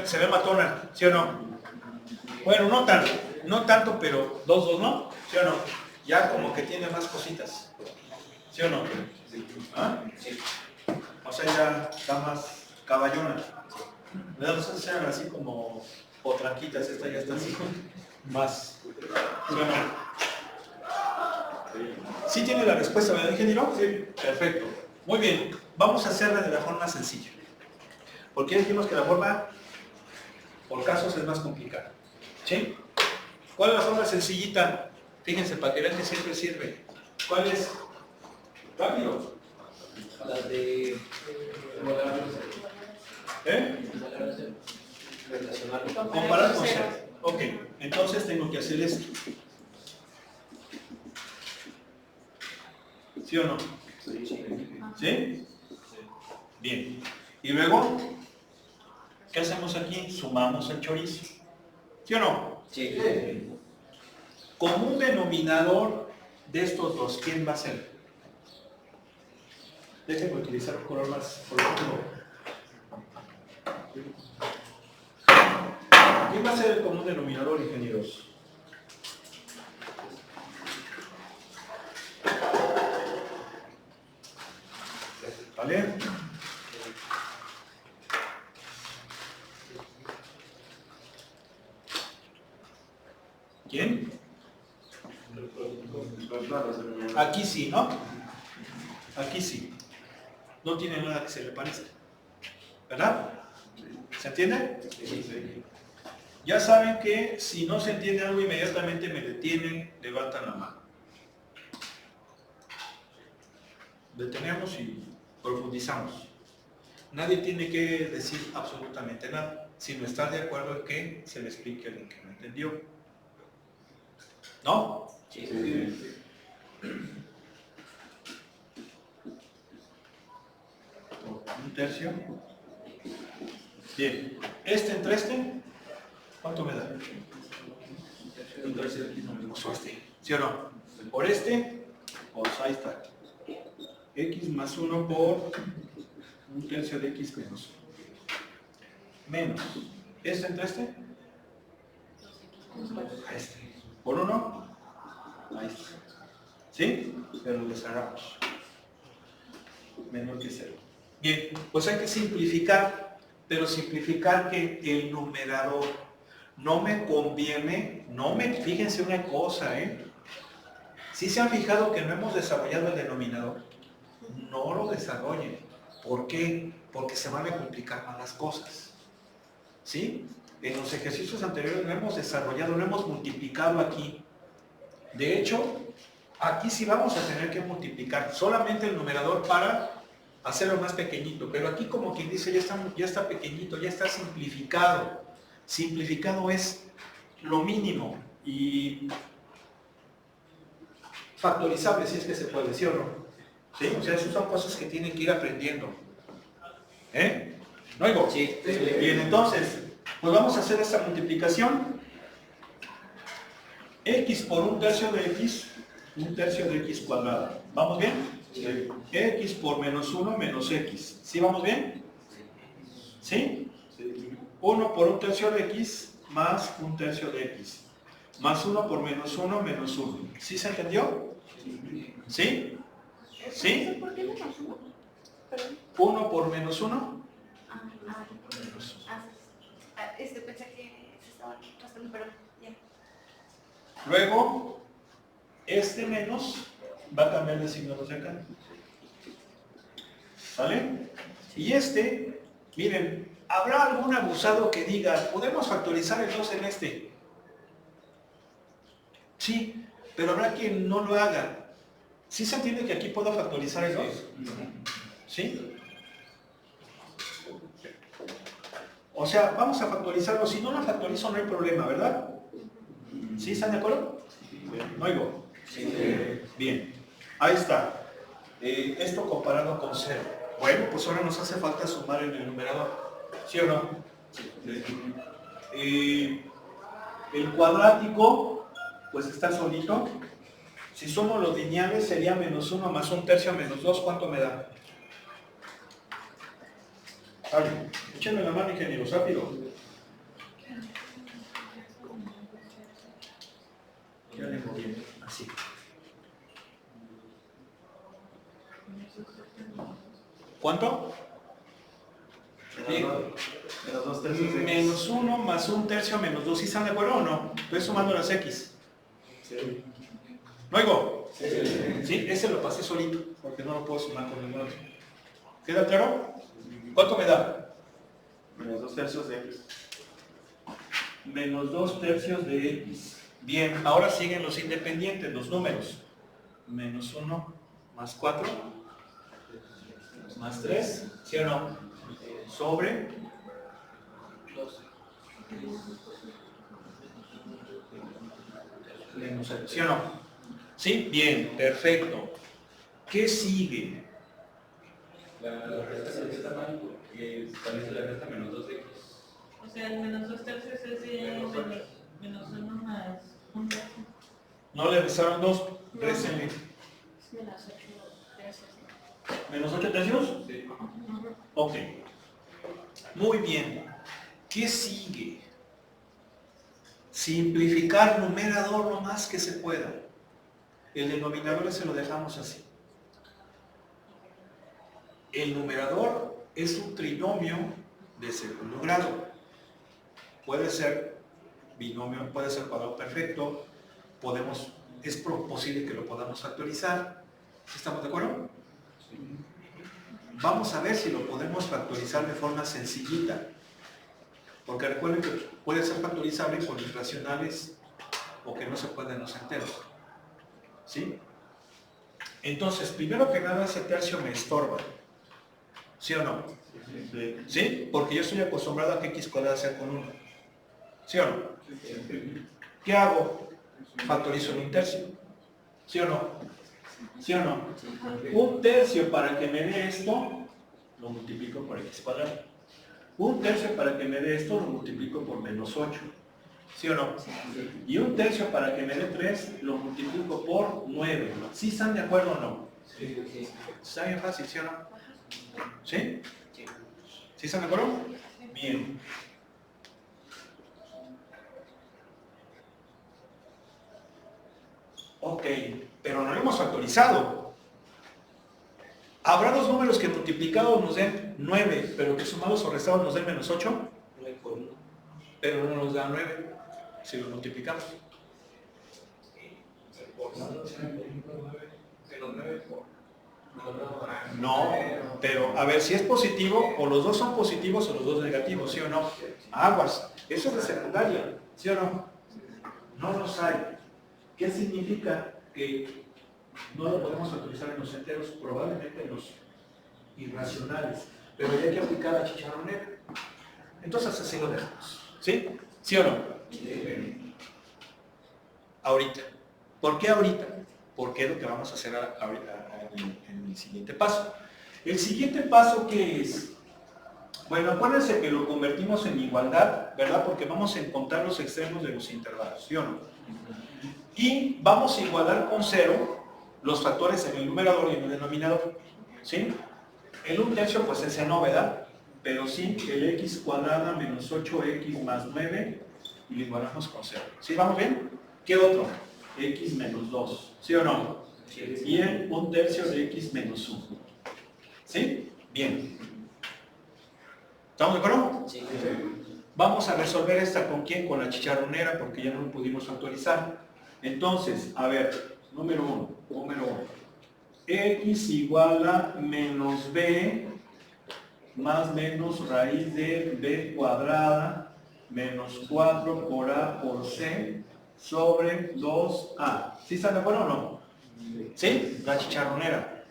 Se ve matona, ¿sí o no? Bueno, no tanto, pero dos, ¿no? ¿Sí o no? Ya como que tiene más cositas, ¿sí o no? ¿Ah? Sí. O sea, ya está más caballona. Las otras eran así como potranquitas, esta ya está así más, ¿sí o no? ¿Sí tiene la respuesta, verdad, ingeniero? Sí. Perfecto. Muy bien, vamos a hacerla de la forma sencilla. Porque ya dijimos que la forma por casos es más complicada. ¿Sí? ¿Cuál es la forma sencillita? Fíjense, para que vean que siempre sirve. ¿Cuál es? Rápido. La de... Comparar con cero. Ok, entonces tengo que hacer esto. ¿Sí o no? ¿Sí? Bien. Y luego, ¿qué hacemos aquí? Sumamos el chorizo. ¿Sí o no? Sí. Común denominador de estos dos, ¿quién va a ser? Déjenme utilizar un color más oscuro. ¿Quién va a ser el común denominador, ingenieros? ¿Vale? ¿Quién? Aquí sí, ¿no? Aquí sí. No tiene nada que se le parezca. ¿Verdad? ¿Se entiende? Sí. Ya saben que si no se entiende algo inmediatamente me detienen, levantan la mano. Detenemos y profundizamos. Nadie tiene que decir absolutamente nada, sino estar de acuerdo en que se le explique a alguien que no entendió. ¿No? Sí. Un tercio. Bien. Este entre este, ¿cuánto me da? Un tercio de aquí no me gustó este. ¿Sí o no? Por este, pues ahí está. X más 1 por un tercio de X menos 1. Menos. ¿Este entre este? A este. ¿Por 1? Ahí está. ¿Sí? Pero lo cerramos. Menor que 0. Bien, pues hay que simplificar, pero simplificar que el numerador no me conviene, fíjense una cosa, ¿sí se han fijado que no hemos desarrollado el denominador? No lo desarrollen. ¿Por qué? Porque se van a complicar más las cosas. ¿Sí? En los ejercicios anteriores no hemos desarrollado, no hemos multiplicado aquí. De hecho, aquí sí vamos a tener que multiplicar solamente el numerador para hacerlo más pequeñito, pero aquí como quien dice ya está pequeñito, ya está simplificado. Simplificado es lo mínimo y factorizable si es que se puede, ¿sí o no? ¿Sí? O sea, esas son cosas que tienen que ir aprendiendo. ¿No oigo? Sí. Bien, entonces, pues vamos a hacer esta multiplicación. X por un tercio de X cuadrado. ¿Vamos bien? Sí. X por menos 1 menos X. ¿Sí vamos bien? ¿Sí? 1 por un tercio de X más un tercio de X. Más 1 por menos 1 menos 1. ¿Sí se entendió? ¿Sí? ¿Sí? ¿Por qué menos 1? 1 por menos 1. Pensé que se estaba restando, pero ya. Luego, este menos va a cambiar de signo hacia acá. ¿Sale? Y este, miren, ¿habrá algún abusado que diga, podemos factorizar el 2 en este? Sí, pero habrá quien no lo haga. ¿Sí se entiende que aquí puedo factorizar el 2? ¿Sí? O sea, vamos a factorizarlo. Si no lo factorizo no hay problema, ¿verdad? ¿Sí? ¿Están de acuerdo? ¿No oigo? Sí. Bien. Ahí está. Esto comparado con 0. Bueno, pues ahora nos hace falta sumar en el numerador. ¿Sí o no? El cuadrático, pues está solito. Si sumo los lineales sería menos 1 más un tercio menos 2. ¿Cuánto me da? Vale. Échenme la mano, ingenieros, rápido. Ya le moví, así. ¿Cuánto? Menos 2 tercios de Menos 1 más 1 tercio menos 2. ¿Sí están de acuerdo o no? Estoy sumando las X. Sí. ¿No oigo? Sí, ese lo pasé solito, porque no lo puedo sumar con el otro. ¿Queda claro? ¿Cuánto me da? Menos 2 tercios de X. Menos 2 tercios de X. Bien, ahora siguen los independientes, los números. Menos 1 más 4 más 3, ¿sí o no? Sobre 12. menos 0, ¿sí o no? ¿Sí? Bien, perfecto. ¿Qué sigue? La resta se está mal porque establece la resta menos 2x. O sea, el menos 2 tercios es de menos 1 más 1 tercio. ¿No le rezaron 2? Récenle. Es menos 8 tercios. ¿Menos 8 tercios? Sí. Ok. Muy bien. ¿Qué sigue? Simplificar numerador lo más que se pueda. El denominador se lo dejamos así. El numerador es un trinomio de segundo grado. Puede ser binomio, puede ser cuadrado perfecto. Es posible que lo podamos factorizar. ¿Estamos de acuerdo? Vamos a ver si lo podemos factorizar de forma sencillita. Porque recuerden que puede ser factorizable con irracionales o que no se pueden los enteros. ¿Sí? Entonces, primero que nada, ese tercio me estorba. ¿Sí o no? ¿Sí? Porque yo estoy acostumbrado a que x cuadrado sea con 1. ¿Sí o no? ¿Qué hago? Factorizo en un tercio. ¿Sí o no? ¿Sí o no? Un tercio para que me dé esto, lo multiplico por x cuadrado. Un tercio para que me dé esto, lo multiplico por menos 8. ¿Sí o no? Y un tercio para que me dé 3, lo multiplico por 9. ¿Sí están de acuerdo o no? Sí. Está bien fácil, ¿sí o no? ¿Sí? ¿Sí están de acuerdo? Bien. Ok, pero no lo hemos factorizado. ¿Habrá dos números que multiplicados nos den 9, pero que sumados o restados nos den menos 8? 9 por 1. Pero no nos da 9 si lo multiplicamos. No, pero a ver si es positivo, o los dos son positivos o los dos negativos, ¿sí o no? Aguas, eso es de secundaria, ¿sí o no? No los hay. ¿Qué significa? Que no lo podemos utilizar en los enteros, probablemente en los irracionales, pero ya hay que aplicar la chicharronera. Entonces así lo dejamos. ¿Sí? ¿Sí o no? Ahorita. ¿Por qué ahorita? Porque es lo que vamos a hacer ahorita en el siguiente paso. El siguiente paso, ¿qué es? Bueno, acuérdense que lo convertimos en igualdad, ¿verdad? Porque vamos a encontrar los extremos de los intervalos, ¿sí o no? Y vamos a igualar con 0 los factores en el numerador y en el denominador, ¿sí? El 1 tercio pues ese no, ¿verdad? Pero sí el x cuadrada menos 8x más 9 y lo igualamos con 0. ¿Sí vamos bien? ¿Qué otro? X menos 2, ¿sí o no? Y el 1 tercio de x menos 1. ¿Sí? Bien. ¿Estamos de acuerdo? Sí. Vamos a resolver esta con quién, con la chicharronera, porque ya no lo pudimos actualizar. Entonces, a ver, número 1. X igual a menos b más menos raíz de b cuadrada menos 4 por a por c sobre 2a. ¿Sí están de acuerdo o no? ¿Sí? La chicharronera.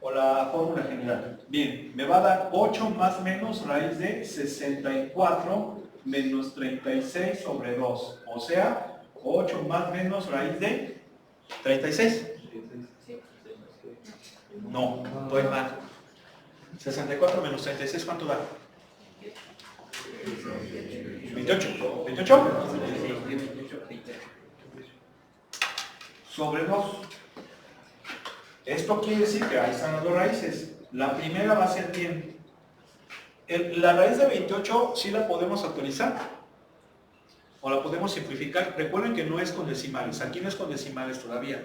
O la fórmula general. Bien, me va a dar 8 más menos raíz de 64 menos 36 sobre 2. O sea, 8 más menos raíz de 36. No, estoy mal. 64 menos 36, ¿cuánto da? 28. ¿28? Sobre 2. Esto quiere decir que ahí están las dos raíces. La primera va a ser ¿quién? La raíz de 28 sí la podemos actualizar. O la podemos simplificar. Recuerden que no es con decimales. Aquí no es con decimales todavía.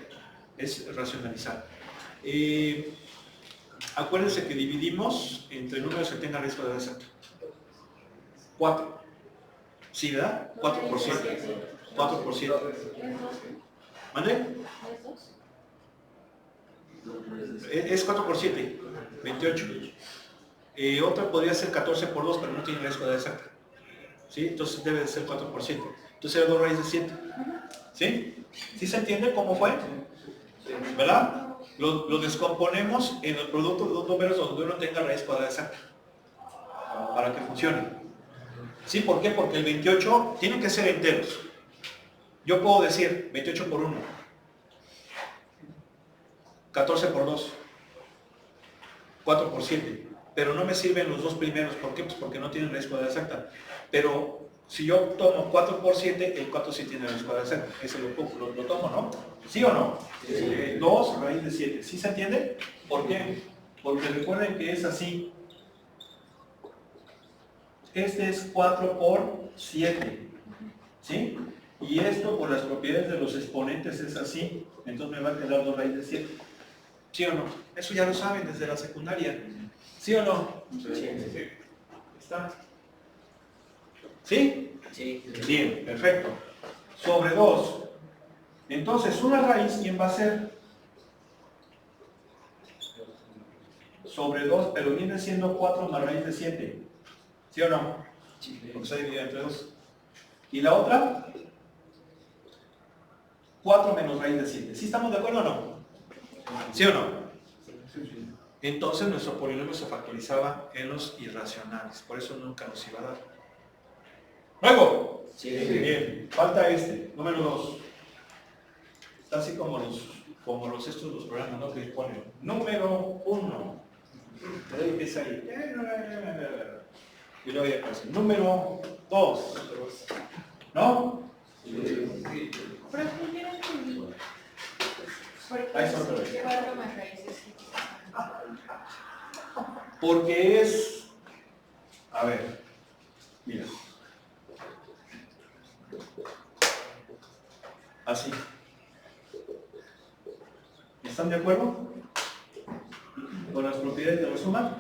Es racionalizar. Acuérdense que dividimos entre números que tengan raíz cuadrada exacta. 4. ¿Sí, verdad? 4 por 7. 4 por 7. ¿Mande? Es 4 por 7. 28. Otra podría ser 14 por 2, pero no tiene raíz cuadrada exacta. ¿Sí? Entonces debe de ser 4 por 7. Entonces era 2 raíz de 7. ¿Sí? ¿Sí se entiende cómo fue? ¿Verdad? Lo descomponemos en el producto de dos números donde uno tenga raíz cuadrada exacta. Para que funcione. ¿Sí? ¿Por qué? Porque el 28 tiene que ser enteros. Yo puedo decir 28 por 1. 14 por 2. 4 por 7. Pero no me sirven los dos primeros. ¿Por qué? Pues porque no tienen raíz cuadrada exacta. Pero si yo tomo 4 por 7, el 4 sí tiene raíz cuadrada exacta. Ese lo tomo, ¿no? ¿Sí o no? Sí. 2 raíz de 7. ¿Sí se entiende? ¿Por qué? Porque recuerden que es así. Este es 4 por 7. ¿Sí? Y esto por las propiedades de los exponentes es así. Entonces me va a quedar 2 raíz de 7. ¿Sí o no? Eso ya lo saben desde la secundaria. ¿Sí o no? Sí. ¿Está? ¿Sí? Sí. Bien, perfecto. Sobre 2. Entonces, una raíz, ¿quién va a ser? Sobre 2, pero viene siendo 4 más raíz de 7. ¿Sí o no? Porque está dividida entre 2. ¿Y la otra? 4 menos raíz de 7. ¿Sí estamos de acuerdo o no? ¿Sí o no? Entonces nuestro polinomio se factorizaba en los irracionales. Por eso nunca nos iba a dar. Luego. Sí. Bien. Falta este, número 2. Está así como los programas, ¿no? Que ponen. Número 1. Te doy empieza ahí. Y luego ya aparece. Número 2. ¿No? Pero es que yo no entendí. Porque Ahí está otra vez. es 4 más raíces. Porque es... A ver. Mira. Así. ¿Están de acuerdo? ¿Con las propiedades de la suma?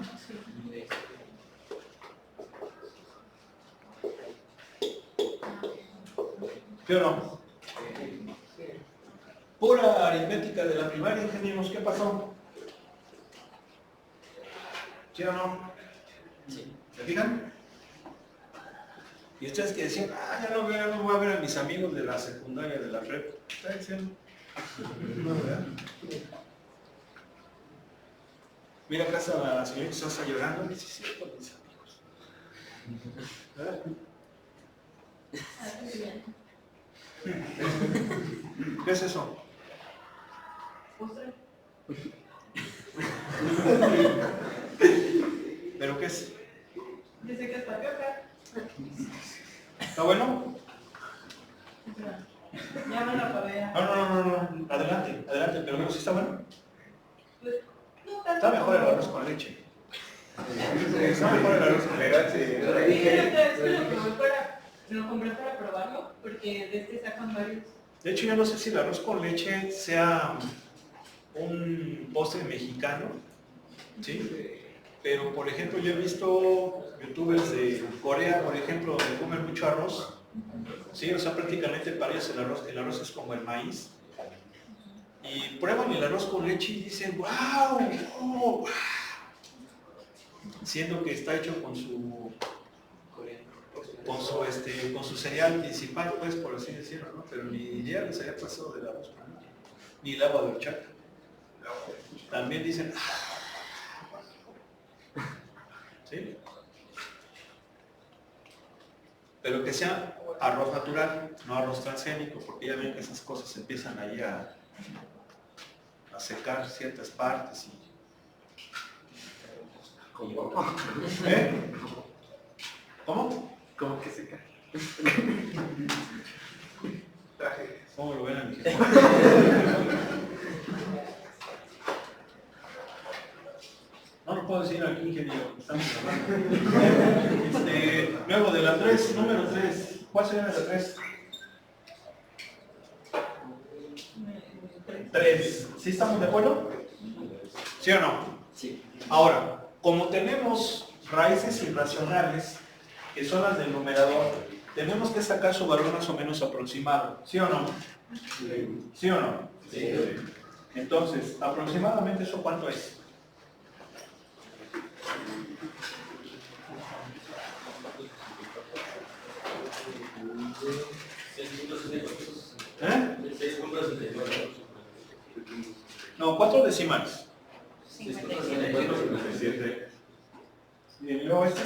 ¿Sí o no? Pura aritmética de la primaria, ingenieros, ¿qué pasó? ¿Sí o no? Sí. ¿Se fijan? Y ustedes que decían, ya no voy a ver a mis amigos de la secundaria, de la prep. ¿Está diciendo? No, ¿verdad? Mira acá está la señorita Sosa llorando. Sí, sí, con mis amigos. ¿Verdad? ¿Qué es eso? Postre. ¿Pero qué es? Dice que es tapioca. ¿Está bueno? Ya me la acabé. No. Adelante, pero ¿sí está bueno? Pues, no tanto. Está mejor el arroz con leche. Está mejor el arroz con leche. Es que lo compré para probarlo, porque de este sacan varios. De hecho, yo no sé si el arroz con leche sea un postre mexicano, ¿sí? Pero, por ejemplo, yo he visto youtubers de Corea, por ejemplo, donde comen mucho arroz, ¿sí? O sea, prácticamente para ellos el arroz es como el maíz. Y prueban el arroz con leche y dicen, ¡wow! ¡Oh! Siendo que está hecho con su cereal principal, pues, por así decirlo, ¿no? Pero ni idea les había pasado del arroz con leche, ni el agua de horchata. También dicen, ¿sí? Pero que sea arroz natural, no arroz transgénico, porque ya ven que esas cosas empiezan ahí a secar ciertas partes. ¿Eh? ¿Cómo? ¿Cómo que se cae? ¿Cómo lo ven a mi jefe? No lo puedo decir aquí, ingeniero. Estamos hablando. Luego de la 3, número 3. ¿Cuál sería la de 3? 3. ¿Sí estamos de acuerdo? ¿Sí o no? Sí. Ahora, como tenemos raíces irracionales, que son las del numerador, tenemos que sacar su valor más o menos aproximado. ¿Sí o no? ¿Sí o no? Sí. Entonces, aproximadamente ¿eso cuánto es? ¿Eh? 6.69. No, 4 decimales. 57. Y luego este.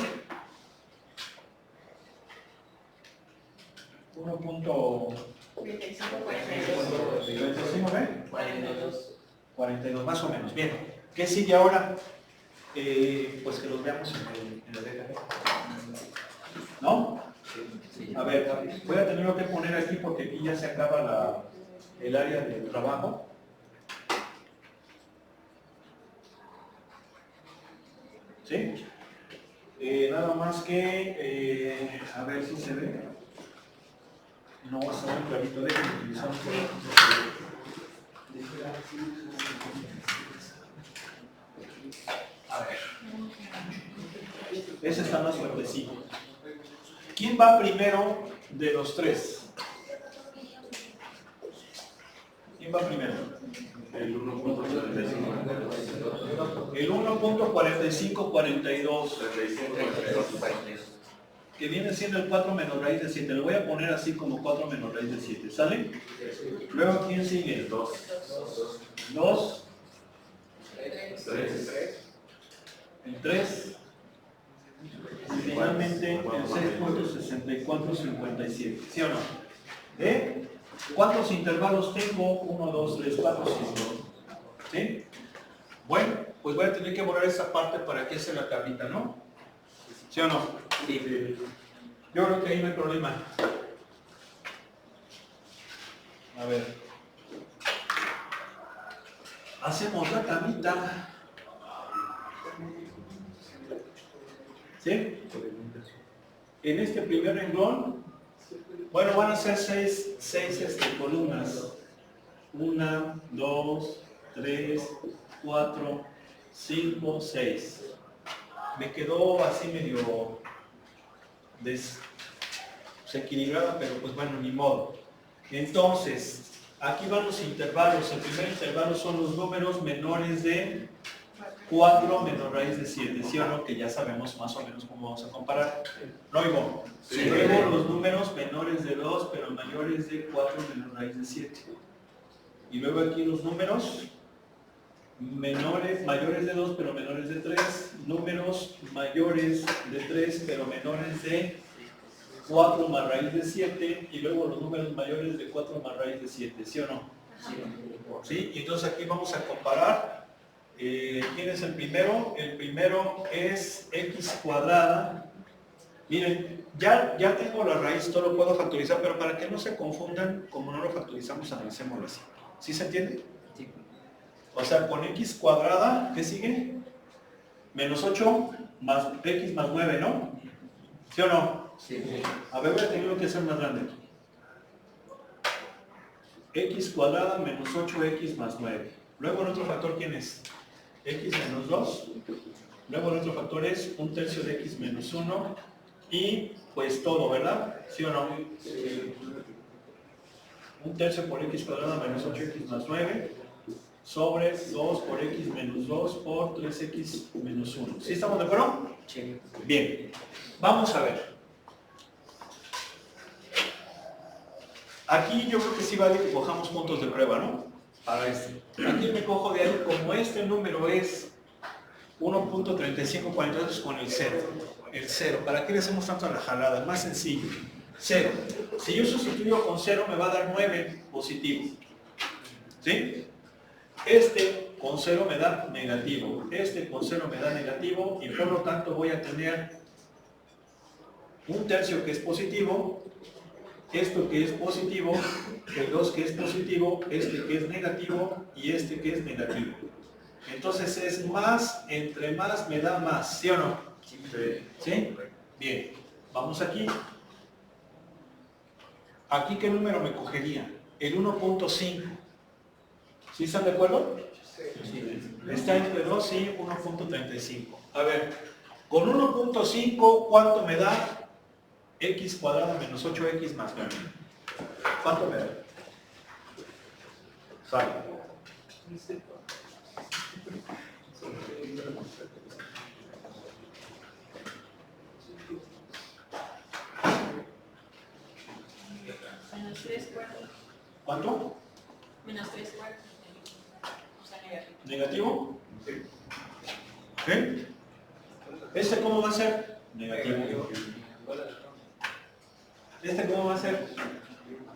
1.35, 35, 42. ¿eh? 42. 42, más o menos. Bien. ¿Qué sigue ahora? Pues que los veamos en el DKG. ¿No? A ver, voy a tenerlo que poner aquí porque aquí ya se acaba el área de trabajo. ¿Sí? Nada más que, a ver si se ve. No va a ser un clarito de utilizar A ver. Ese está más fuertecito. ¿Quién va primero de los tres? ¿Quién va primero? El 1.45. El 1.4542, que viene siendo el 4 menos raíz de 7. Lo voy a poner así como 4 menos raíz de 7. ¿Sale? Luego, ¿quién sigue? El 2. 2. 3. El 3. Y finalmente el 6.6457. ¿Sí o no? ¿Cuántos intervalos tengo? 1, 2, 3, 4, 5. ¿Sí? Bueno, pues voy a tener que borrar esa parte para que se la tablita, ¿no? ¿Sí o no? Sí. Yo creo que ahí no hay problema. A ver. Hacemos la tablita. ¿Sí? En este primer renglón, bueno, van a ser 6 columnas. 1, 2, 3, 4, 5, 6. Me quedó así medio desequilibrada, pero pues bueno, ni modo. Entonces, aquí van los intervalos. El primer intervalo son los números menores de 4 menos raíz de 7, ¿sí o no? Que ya sabemos más o menos cómo vamos a comparar. ¿No oigo? Sí. Luego los números menores de 2, pero mayores de 4 menos raíz de 7. Y luego aquí los números mayores de 2, pero menores de 3. Números mayores de 3, pero menores de 4 más raíz de 7. Y luego los números mayores de 4 más raíz de 7, ¿sí o no? ¿Sí? Y entonces aquí vamos a comparar. ¿Quién es el primero? El primero es x cuadrada. Miren, ya tengo la raíz, todo lo puedo factorizar, pero para que no se confundan, como no lo factorizamos, analicémoslo así. ¿Sí se entiende? Sí. O sea, con x cuadrada, ¿qué sigue? Menos 8 más x más 9, ¿no? ¿Sí o no? Sí. A ver, voy a tener que hacer más grande. X cuadrada menos 8x más 9. Luego el otro factor, ¿quién es? X menos 2. Luego el otro factor es 1/3 de x menos 1. Y pues todo, ¿verdad? ¿Sí o no? Sí. 1/3 por x cuadrada menos 8x más 9 sobre 2 por x menos 2 por 3x menos 1. ¿Sí estamos de acuerdo? Sí. Bien, vamos a ver. Aquí yo creo que sí vale que cojamos puntos de prueba, ¿no? Para este. Aquí me cojo de ahí, como este número es 1.3542 con el 0. El 0. ¿Para qué le hacemos tanto a la jalada? Más sencillo. 0. Si yo sustituyo con 0 me va a dar 9 positivo. ¿Sí? Este con 0 me da negativo. Este con 0 me da negativo y por lo tanto voy a tener 1/3 que es positivo, esto que es positivo, el 2 que es positivo, este que es negativo y este que es negativo. Entonces es más, entre más me da más, ¿sí o no? Sí. ¿Sí? Bien, vamos aquí. ¿Aquí qué número me cogería? El 1.5. ¿Sí están de acuerdo? Sí. Está entre 2 y 1.35. A ver, con 1.5, ¿cuánto me da? X cuadrado menos 8x más 9. ¿Cuánto me da? Sale. Menos 3 cuartos. ¿Cuánto? Menos 3 cuartos. O sea, negativo. ¿Negativo? ¿Sí? ¿Este cómo va a ser? Negativo. ¿Este cómo va a ser?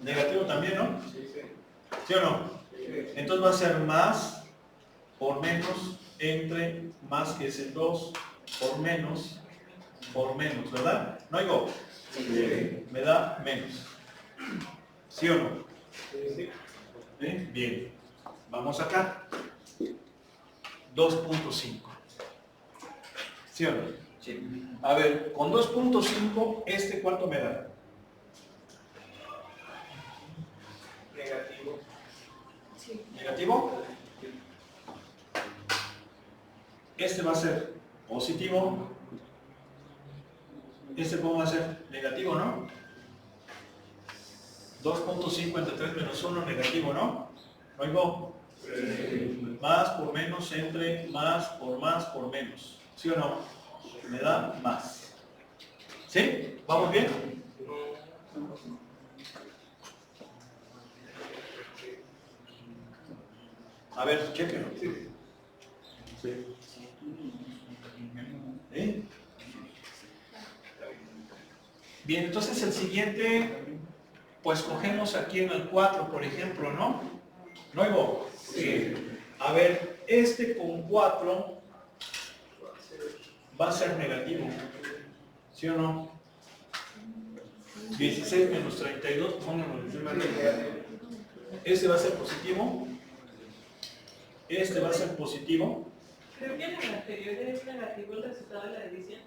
Negativo también, ¿no? ¿Sí o no? Entonces va a ser más por menos entre más que es el 2 por menos, ¿verdad? ¿No oigo? Me da menos. ¿Sí o no? ¿Sí? Bien. Vamos acá. 2.5. ¿Sí o no? Sí. A ver, con 2.5, ¿este cuánto me da? Negativo. Sí. ¿Negativo? Este va a ser positivo. Este cómo va a ser negativo, ¿no? 2.5 entre 3 menos 1, negativo, ¿no? ¿Oigo? Sí. Más por menos entre más por menos. ¿Sí o no? Me da más. ¿Sí? ¿Vamos bien? A ver, chequenlo. Sí. ¿Sí? Bien, entonces el siguiente, pues cogemos aquí en el 4, por ejemplo, ¿no? ¿No oigo? Sí. A ver, este con 4 va a ser negativo. ¿Sí o no? 16 menos 32, pónganlo en primer lugar. Este va a ser positivo. Este va a ser positivo. Creo que en el anterior es negativo el resultado de la división.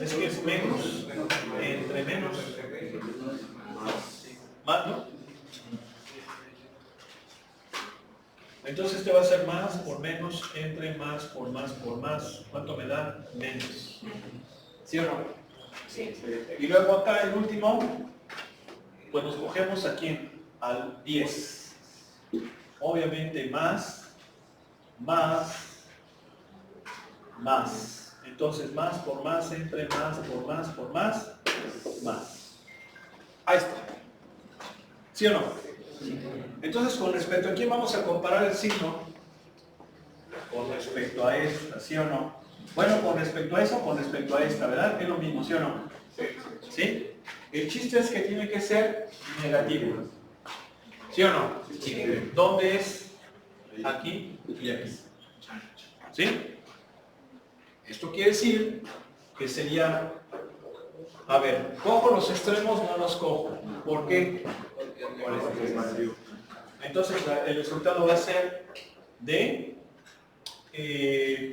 Es que es menos entre menos. Más, ¿no? Entonces este va a ser más por menos entre más por más por más. ¿Cuánto me da? Menos. ¿Sí o no? Sí. Y luego acá el último, pues nos cogemos aquí al 10. Obviamente más. Entonces más por más entre más por más por más. Ahí está. ¿Sí o no? Entonces, con respecto a quién vamos a comparar el signo, con respecto a esta, ¿sí o no? Bueno, con respecto a eso, con respecto a esta, ¿verdad? Es lo mismo, ¿sí o no? ¿Sí? El chiste es que tiene que ser negativo. ¿Sí o no? Sí. ¿Dónde es? Aquí y aquí. ¿Sí? Esto quiere decir que sería, a ver, cojo los extremos, no los cojo. ¿Por qué? Entonces el resultado va a ser de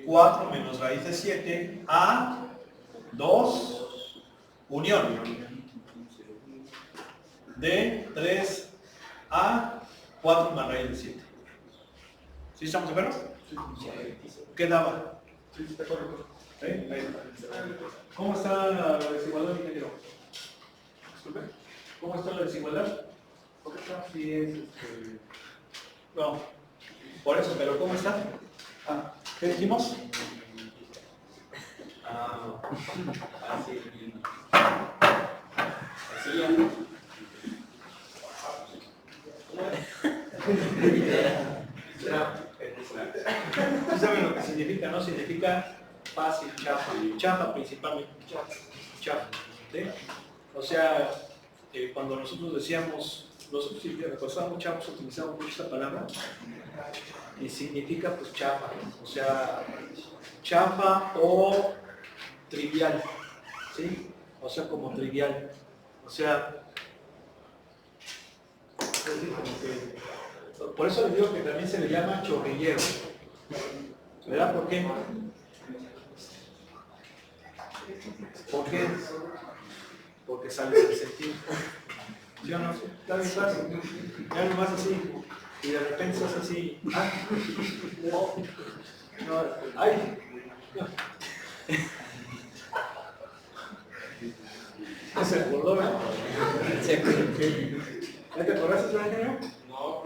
4 menos raíz de 7 a 2 unión de 3 a 4 más raíz de 7. ¿Sí estamos de acuerdo? ¿Qué daba? ¿Cómo está la desigualdad, ingeniero? ¿Cómo está la desigualdad? Sí, es No, por eso, pero ¿cómo está? ¿Qué dijimos? así. ¿Sí saben lo que significa? No significa fácil, chafa principalmente, chafa. ¿Sí? O sea, cuando nosotros decíamos, nosotros cuando estábamos chavos utilizamos mucho esta palabra y significa pues chafa, o sea, chafa o trivial, ¿sí? O sea, como trivial, o sea, es decir, como que, por eso les digo que también se le llama chorrillero, ¿verdad? ¿Por qué? ¿Por qué? porque sales en sentido. ¿Sí o no? Está bien fácil. Ya nomás así. Y de repente estás así. ¡Ah! No. No. ¡Ay! No. Se acordó, ¿verdad? ¿Ya te acordaste, Ángel? No,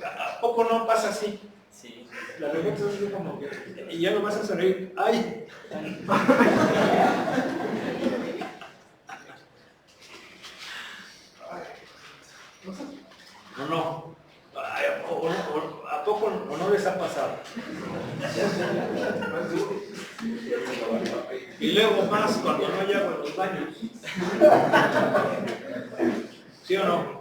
¿A poco no pasa así? sí. La repente es así como que... Y ya lo vas a sonreír. ¡Ay! No, no. Ay, ¿a poco o no les ha pasado? Y luego más cuando no hay agua en los baños. ¿Sí o no?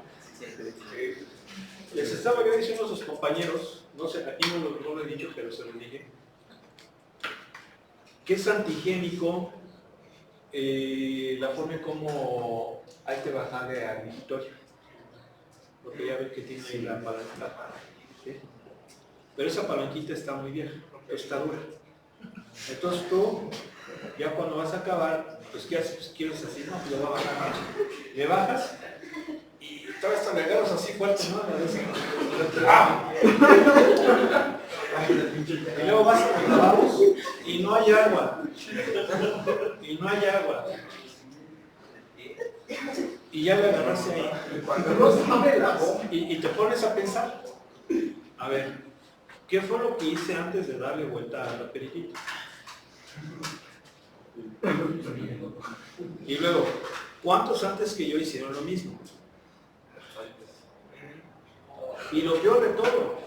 Les estaba yo diciendo a sus compañeros, no sé, aquí no lo he dicho, pero se lo dije, que es antihigiénico la forma en cómo hay que bajarle al digitorio. Porque ya ven que tiene ahí la palanquita. ¿Sí? Pero esa palanquita está muy vieja, está dura. Entonces tú, ya cuando vas a acabar, pues ¿qué haces? Pues quieres así, no, pues lo vas a bajar. Le bajas y todavía están regados así fuertes, ¿no? ¡Ah! Y luego vas a los lavabos y no hay agua. Y no hay agua. Y ya le agarraste ahí. Y te pones a pensar, a ver, ¿qué fue lo que hice antes de darle vuelta a la periquita? Y luego, ¿cuántos antes que yo hicieron lo mismo? Y lo peor de todo,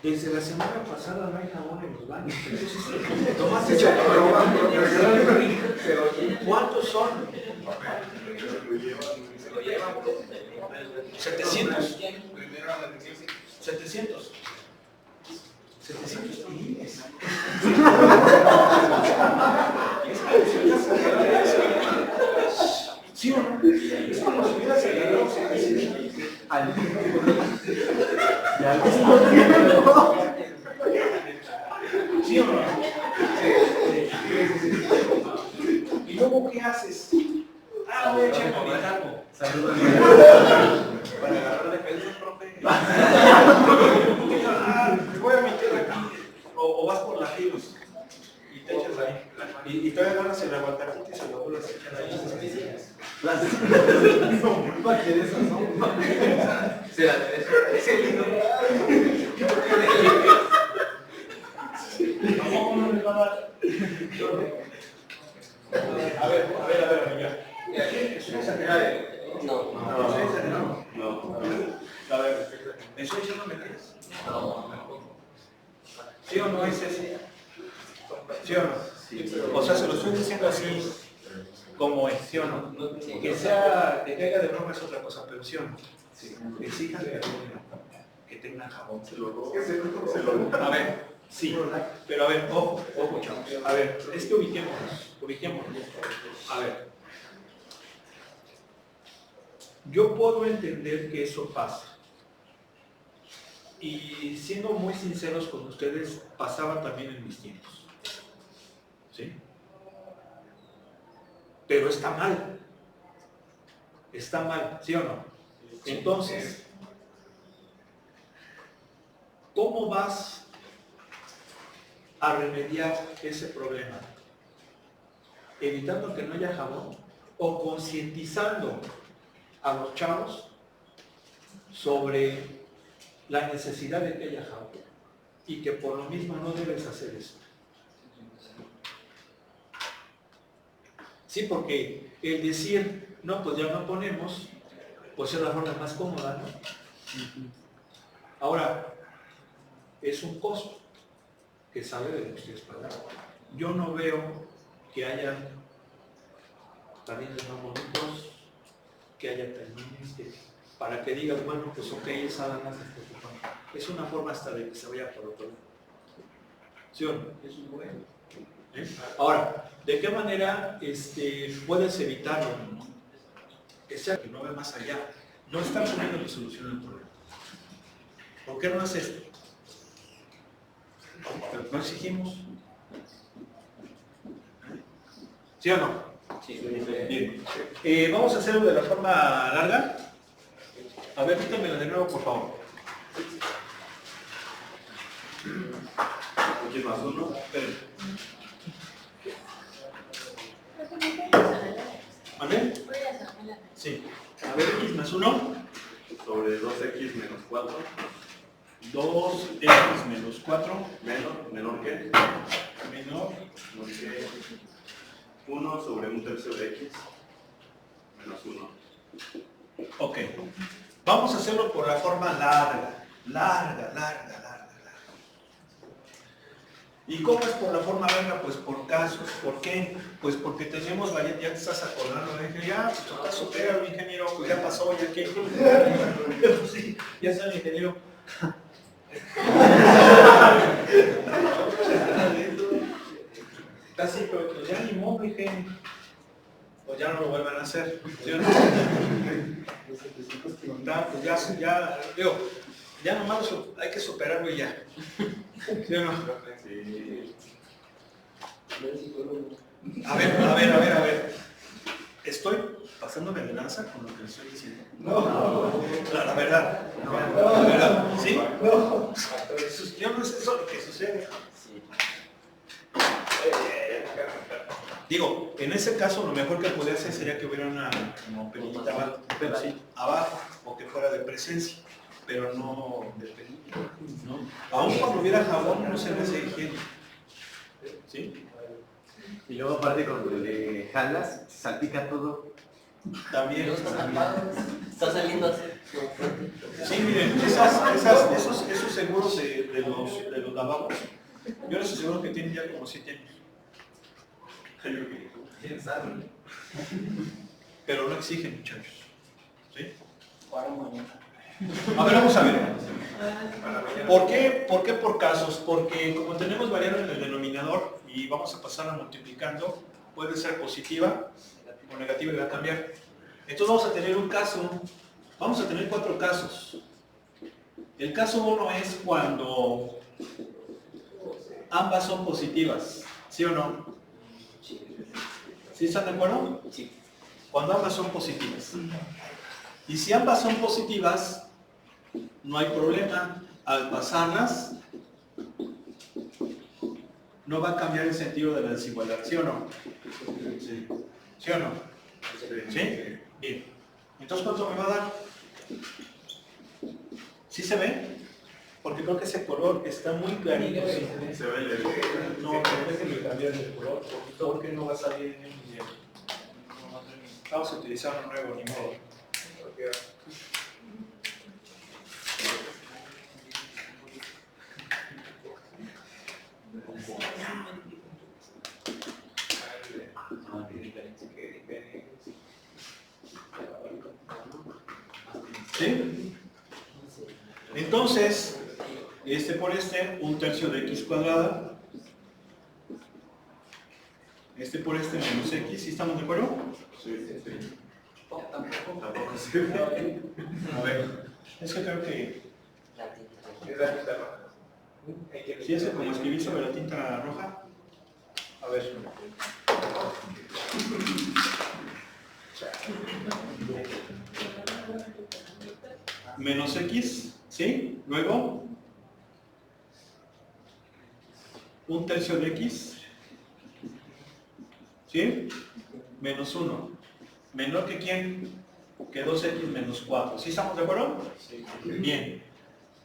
desde la semana pasada no hay jabón en los baños. Entonces, tomaste ¿cuántos son? 700. 700. 700 pilines. ¿Sí o no? Es como si hubieras agarrado 700. ¿Sí o no? ¿Y luego qué haces? Ah, voy a echar algo. Saludos. Para agarrar defensas, profe. Voy a meter aquí. O vas por la filos y te echas ahí. Y todavía agarras el aguacatito y se lo vuelves a echar ahí. ¿Para qué de esas son? ¿Cómo no les va a dar? A ver, amiga. ¿Es una exagerada? No. No. A ver, ¿eso ya no me tienes? ¿Sí o no es ese? ¿Sí o no? O sea, se lo estoy diciendo así como es, ¿sí o no? Que sea, que caiga de broma es otra cosa, pero ¿sí o no? Exíjanle que tenga jabón. A ver, sí, pero a ver, ojo, chavos. A ver, es que ubiquémonos. A ver, yo puedo entender que eso pasa. Y siendo muy sinceros con ustedes, pasaba también en mis tiempos. ¿Sí? Pero está mal. Está mal, ¿sí o no? Entonces, ¿cómo vas a remediar ese problema? ¿Evitando que no haya jabón? ¿O concientizando a los chavos sobre la necesidad de que haya jabón y que por lo mismo no debes hacer eso? Sí, porque el decir, no, pues ya no ponemos, pues es la forma más cómoda, ¿no? Ahora, es un costo que sale de lo que ustedes pagan. Yo no veo que haya jardines más bonitos, que haya terminos, para que digas, bueno, pues ok, esa dan más preocupante. Es una forma hasta de que se vaya por otro lado. ¿Sí o no? Eso es bueno. Ahora, ¿de qué manera puedes evitarlo? Que sea que no ve más allá. No está poniendo la solución al problema. ¿Por qué no hace esto? No exigimos. ¿Sí o no? Sí. Bien. Vamos a hacerlo de la forma larga. A ver, quítamelo de nuevo, por favor. X más 1. Esperen. Voy ¿Vale? a sacarla. Sí. A ver, X más 1. Sobre 2X menos 4. 2X menos 4. Menor que. Menor. Menor que 1 sobre 1/3 de X. Menos 1. Ok. Vamos a hacerlo por la forma larga. Larga. ¿Y cómo es por la forma larga? Pues por casos. ¿Por qué? Pues porque tenemos variantes, ya te estás acordando, dije, ya, pues total, supera, ingeniero, pues ya pasó, ya que. Sí, ya está el ingeniero. Casi, pero pues ya ni modo, dije. Pues ya no lo vuelvan a hacer. ¿Sí o no? Pues ya, digo, ya nomás hay que superarlo y ya. ¿Sí o no? Sí. A ver. Estoy pasándome de lanza con lo que le estoy diciendo. No, la verdad. La verdad. ¿Sí? No. Yo no sé eso lo que sucede. Digo, en ese caso lo mejor que podría hacer sería que hubiera una como perillita abajo, pero sí, abajo, o que fuera de presencia, pero no de perilla, ¿no? Aún cuando hubiera jabón no se me hace higiénico. ¿Sí? Y luego aparte cuando le jalas, salpica todo. También. Está saliendo así. Sí, miren, esos seguros de los lavabos, yo les aseguro que tienen ya como 7 años. ¿Quién sabe? Pero no exigen, muchachos. ¿Sí? Para mañana. A ver, vamos a ver. ¿Por qué por casos? Porque como tenemos variable en el denominador y vamos a pasarla multiplicando, puede ser positiva o negativa y va a cambiar. Entonces vamos a tener un caso, vamos a tener 4 casos. El caso 1 es cuando ambas son positivas, ¿sí o no? ¿Sí están de acuerdo? Sí. Cuando ambas son positivas. Y si ambas son positivas, no hay problema. Al pasarlas, no va a cambiar el sentido de la desigualdad, ¿sí o no? Sí. ¿Sí o no? ¿Sí? Bien. Entonces, ¿cuánto me va a dar? ¿Sí se ve? Porque creo que ese color está muy clarito. ¿Sí? Se ve el. No, pero déjenme cambiar de color, porque no va a salir bien. Vamos a utilizar un nuevo, ni modo. ¿Sí? Entonces, por un tercio de x cuadrada. Por menos x, ¿sí estamos de acuerdo? Sí. Tampoco. Sí. A ver, es que creo que si es como escribir sobre la tinta roja. A ver. Menos x, ¿sí? Luego, un tercio de x, ¿sí? Menos 1. ¿Menor que quién? Que 2x menos 4. ¿Sí estamos de acuerdo? Sí. Bien.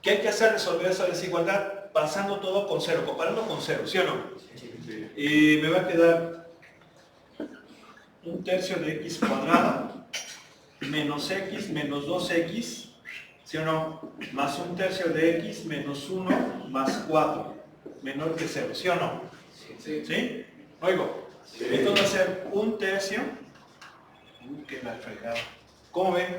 ¿Qué hay que hacer? Resolver esa desigualdad pasando todo con 0, comparando con 0, ¿sí o no? Sí. Y me va a quedar un tercio de x cuadrada menos x menos 2x, ¿sí o no? Más un tercio de x menos 1 más 4, menor que 0, ¿sí o no? ¿Sí? Oigo. Sí. Esto va a ser un tercio. Qué mal fregado. ¿Cómo ven?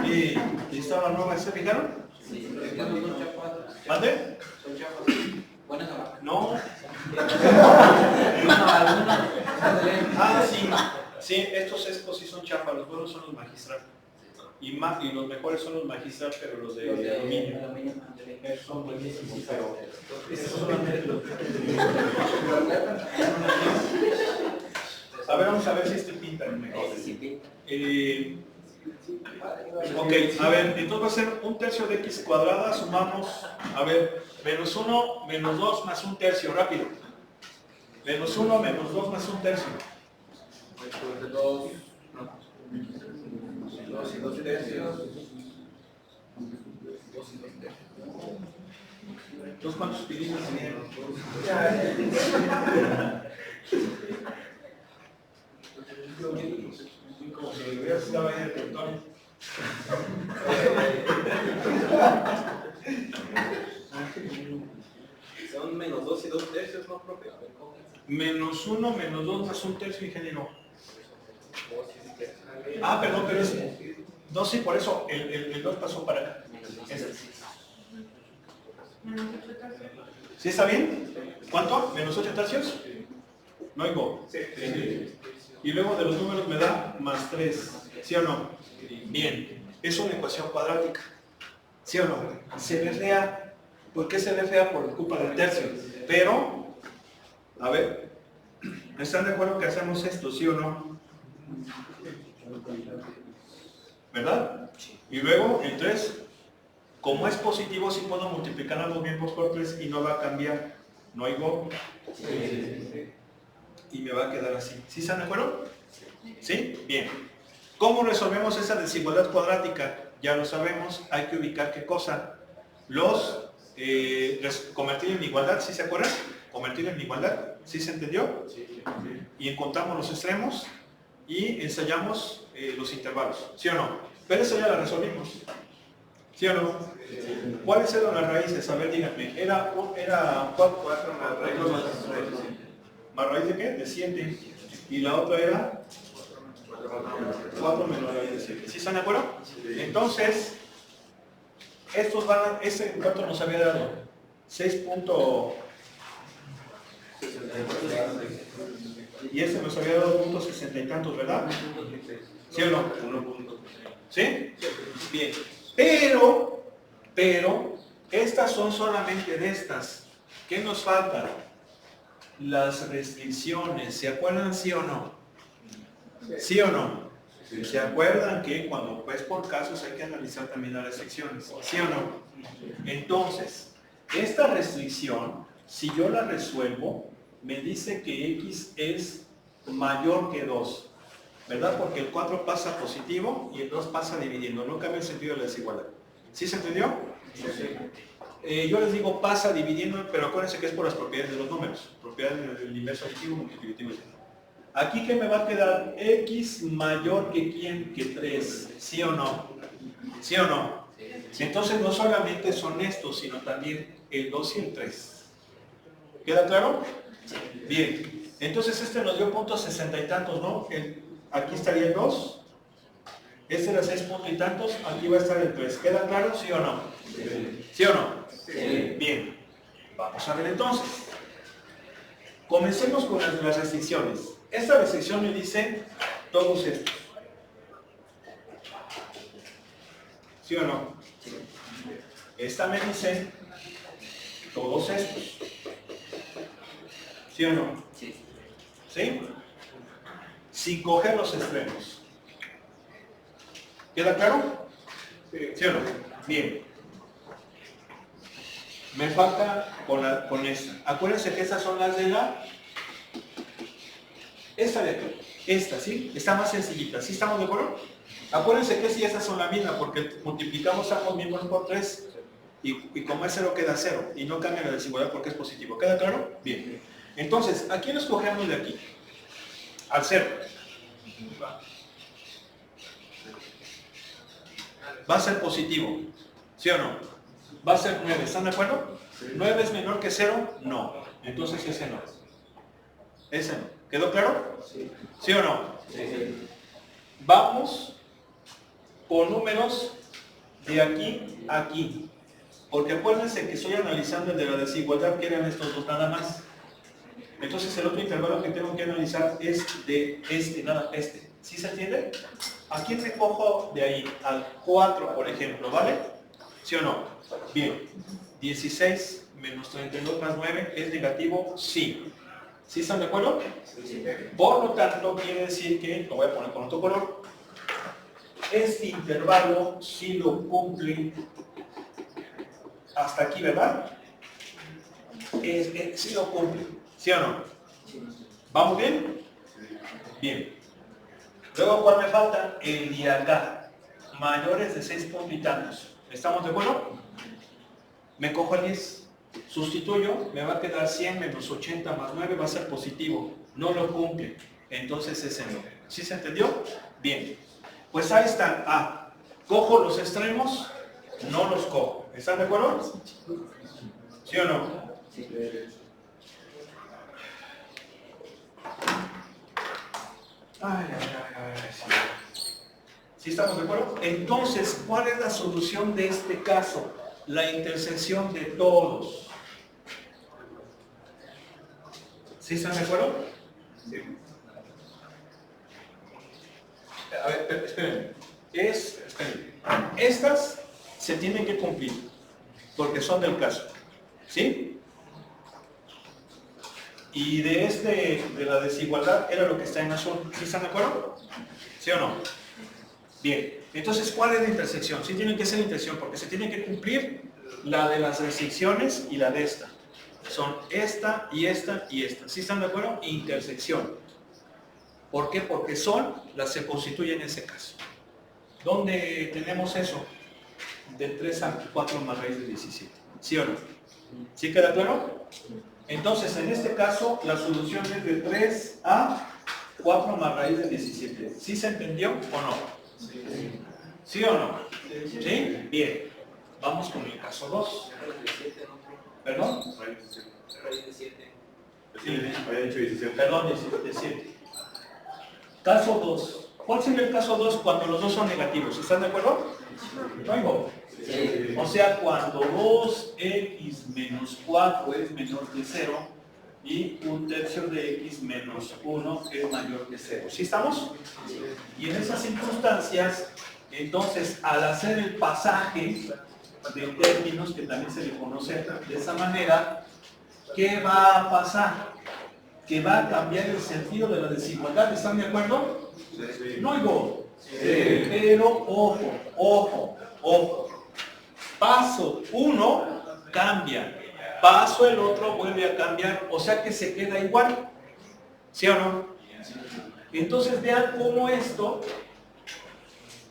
¿Y esta la nueva? ¿Se fijaron? Sí, pero es que no son chapas. ¿Mande? Son chapas. Buenas o malas. No. Ah, sí. Sí, estos escos sí son chafas, los buenos son los magistral. Y los mejores son los magistral, pero los de aluminio. Esos son buenísimos, pero esos solamente los ver, vamos a ver si este pinta mejor. Ok, a ver, entonces va a ser 1/3 de x cuadrada, sumamos, a ver, menos 1, menos 2 más 1/3, rápido. Menos 1, menos 2 más 1/3. 2 y 2 tercios. 2 y 2 tercios. Entonces, ¿cuántos pilitos tenían? Como si hubiera estado ahí en el territorio. Son menos 2 y 2 tercios, ¿no, profe? A ver, ¿cómo es? Menos 1, menos 2 más 1/3, ingeniero. 2 y 2 tercios. Ah, perdón, pero es... No, sí, por eso el 2 pasó para acá. Menos 8 tercios. ¿Sí está bien? ¿Cuánto? ¿Menos 8 tercios? No oigo. Sí. Y luego de los números me da más 3. ¿Sí o no? Bien. Es una ecuación cuadrática. ¿Sí o no? Se ve fea. ¿Por qué se ve fea? Por culpa del tercio. Pero, a ver, ¿están de acuerdo que hacemos esto? ¿Sí o no? ¿Verdad? Y luego el 3. Como es positivo, sí puedo multiplicar a los miembros por 3 y no va a cambiar. ¿No oigo? Y me va a quedar así. ¿Sí están de acuerdo? ¿Sí? Bien. ¿Cómo resolvemos esa desigualdad cuadrática? Ya lo sabemos. Hay que ubicar qué cosa. Los convertir en igualdad, ¿sí se acuerdan? Convertir en igualdad. ¿Sí se entendió? Y encontramos los extremos y ensayamos los intervalos. ¿Sí o no? Pero eso ya la resolvimos. ¿Sí o no? ¿Cuáles eran las raíces? A ver, díganme. Era 4 más raíz. ¿Más raíz de qué? De 7. Y la otra era 4 menos raíz de 7. ¿Sí están de acuerdo? Entonces, estos van a... ¿Ese cuánto nos había dado? 6. Y este nos había dado puntos 60 y tantos, ¿verdad? ¿Sí o no? ¿Sí? Bien. Pero, estas son solamente de estas. ¿Qué nos falta? Las restricciones. ¿Se acuerdan, sí o no? ¿Sí o no? ¿Se acuerdan que cuando es por casos hay que analizar también las restricciones? ¿Sí o no? Entonces, esta restricción, si yo la resuelvo, me dice que x es mayor que 2. ¿Verdad? Porque el 4 pasa positivo y el 2 pasa dividiendo. No cambia el sentido de la desigualdad. ¿Sí se entendió? Sí. Yo les digo pasa dividiendo, pero acuérdense que es por las propiedades de los números. Propiedades del inverso aditivo, multiplicativo. Aquí que me va a quedar x mayor que quién, que 3. ¿Sí o no? ¿Sí o no? Entonces no solamente son estos, sino también el 2 y el 3. ¿Queda claro? Bien. Entonces este nos dio puntos 60 y tantos, ¿no? Aquí estaría el 2. Este era 6 puntos y tantos. Aquí va a estar el 3. ¿Queda claro? ¿Sí o no? ¿Sí o no? Sí. Bien. Vamos a ver entonces. Comencemos con las restricciones. Esta restricción me dice todos estos. ¿Sí o no? Esta me dice todos estos. ¿Sí o no? ¿Sí? Sin coger los extremos. ¿Queda claro? ¿Sí o no? Bien. Me falta con esta. Acuérdense que estas son las de la... Esta de aquí. Esta, ¿sí? Está más sencillita. ¿Sí estamos de acuerdo? Acuérdense que si estas son la misma, porque multiplicamos ambos miembros por 3 y como es 0 queda 0 y no cambia la desigualdad porque es positivo. ¿Queda claro? Bien. Entonces, ¿a quién escogemos de aquí? Al 0. Va a ser positivo. ¿Sí o no? Va a ser 9. ¿Están de acuerdo? ¿9 es menor que 0? No. Entonces ese no. Ese no. ¿Quedó claro? ¿Sí o no? Sí. Vamos por números de aquí a aquí. Porque acuérdense que estoy analizando el de la desigualdad, que eran estos dos nada más. Entonces el otro intervalo que tengo que analizar es de este. ¿Sí se entiende? ¿A quién me cojo de ahí? Al 4, por ejemplo, ¿vale? ¿Sí o no? Bien. 16 menos 32 más 9 es negativo, sí. ¿Sí están de acuerdo? Por lo tanto, quiere decir que, lo voy a poner con otro color, este intervalo sí lo cumple hasta aquí, ¿verdad? Sí lo cumple, ¿sí o no? ¿Vamos bien? Bien. Luego, ¿cuál me falta? El de acá, mayores de 6 puntos y tantos. ¿Estamos de acuerdo? Me cojo el 10. Sustituyo, me va a quedar 100 menos 80 más 9, va a ser positivo. No lo cumple. Entonces ese no. ¿Sí se entendió? Bien. Pues ahí están. ¿Cojo los extremos? No los cojo. ¿Están de acuerdo? ¿Sí o no? ¿Sí estamos de acuerdo? Entonces, ¿cuál es la solución de este caso? La intersección de todos. ¿Sí están de acuerdo? Sí. A ver, esperen. Esperen. Estas se tienen que cumplir, porque son del caso. ¿Sí? Y de la desigualdad era lo que está en azul. ¿Sí están de acuerdo? ¿Sí o no? Bien. Entonces, ¿cuál es la intersección? Sí tiene que ser intersección, porque se tiene que cumplir la de las resecciones y la de esta. Son esta y esta y esta. ¿Sí están de acuerdo? Intersección. ¿Por qué? Porque son las que se constituyen en ese caso. ¿Dónde tenemos eso? De 3 a 4 más raíz de 17. ¿Sí o no? ¿Sí queda claro? Entonces, en este caso, la solución es de 3 a 4 más raíz de 17. ¿Sí se entendió o no? ¿Sí o no? ¿Sí? Bien. Vamos con el caso 2. ¿Perdón? Sí, había dicho 17. Perdón, 17. Caso 2. ¿Cuál sería el caso 2 cuando los dos son negativos? ¿Están de acuerdo? ¿No oigo? Sí. O sea, cuando 2x menos 4 es menor que 0 y 1/3 de x menos 1 es mayor que 0. ¿Sí estamos? Sí. Y en esas circunstancias, entonces, al hacer el pasaje de términos, que también se le conoce de esa manera, ¿qué va a pasar? Que va a cambiar el sentido de la desigualdad. ¿Están de acuerdo? Sí. No oigo. Sí. Pero ojo. Paso 1 cambia. Paso el otro vuelve a cambiar. O sea que se queda igual. ¿Sí o no? Entonces vean cómo esto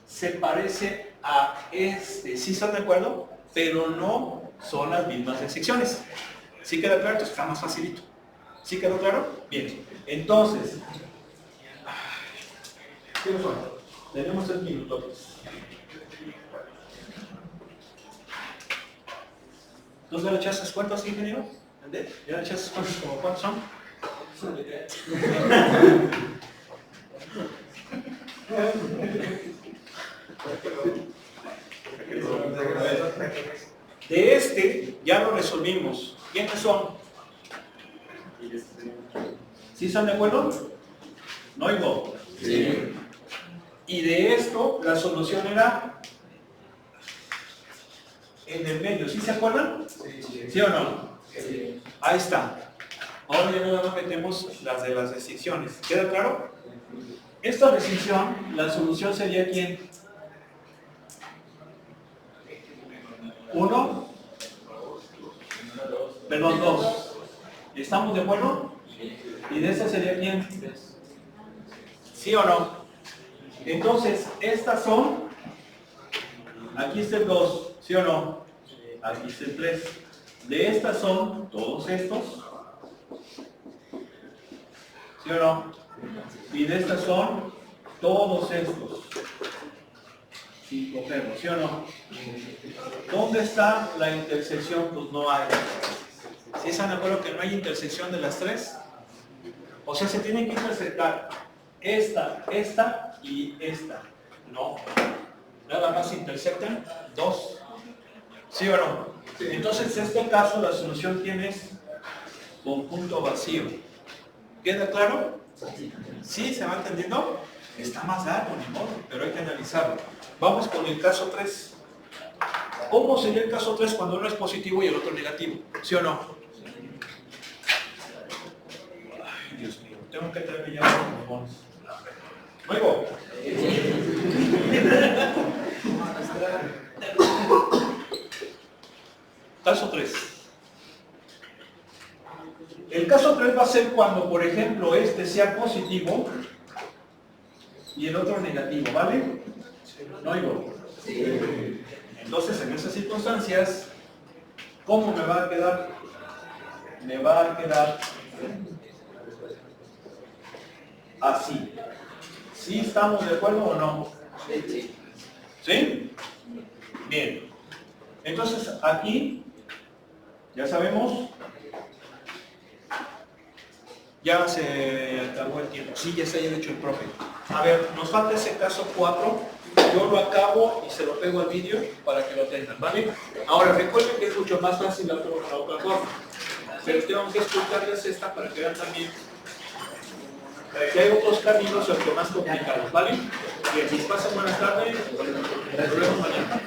se parece a este. ¿Sí están de acuerdo? Pero no son las mismas secciones. ¿Sí queda claro? Entonces está más facilito. ¿Sí quedó claro? Bien. Entonces, ¿qué nos falta? Tenemos 3 minutos. ¿Dos de las chazas cuántos, ingeniero? ¿Ya las chazas cuántos son? De este ya lo resolvimos. ¿Quiénes son? ¿Sí están de acuerdo? ¿No oigo? Sí. Y de esto la solución era en el medio. ¿Sí se acuerdan? Sí. ¿Sí o no? Sí. Ahí está. Ahora ya nada más metemos las de las restricciones. ¿Queda claro? Esta restricción, la solución sería ¿quién? 1. Perdón, 2. ¿Estamos de acuerdo? ¿Y de esta sería quién? ¿Sí o no? Entonces, estas son, aquí está el 2, ¿sí o no? Aquí está el 3. De estas son todos estos, ¿sí o no? Y de estas son todos estos. Si cogemos, ¿sí o no? ¿Dónde está la intersección? Pues no hay. ¿Sí están de acuerdo que no hay intersección de las tres? O sea, se tienen que intersectar esta y esta. No. Nada más intersectan 2. ¿Sí o no? Sí. Entonces, en este caso, la solución tiene conjunto vacío. ¿Queda claro? ¿Sí? ¿Se va entendiendo? Está más largo, ni modo, pero hay que analizarlo. Vamos con el caso 3. ¿Cómo sería el caso 3 cuando uno es positivo y el otro negativo? ¿Sí o no? tengo que traerme ya los bombones. Luego. Caso 3. El caso 3 va a ser cuando, por ejemplo, este sea positivo y el otro negativo, ¿vale? ¿No oigo? Entonces, en esas circunstancias, ¿cómo me va a quedar? Me va a quedar así. ¿Sí estamos de acuerdo o no? ¿Sí? Bien. Entonces, aquí, ya sabemos, ya se acabó el tiempo. Sí, ya se haya hecho el profe. A ver, nos falta ese caso 4. Yo lo acabo y se lo pego al vídeo para que lo tengan, ¿vale? Ahora, recuerden que es mucho más fácil la otra forma. Pero tengo que explicarles esta para que vean también que hay otros caminos, aunque más complicados, ¿vale? Bien, si pasan buenas tardes, nos vemos mañana.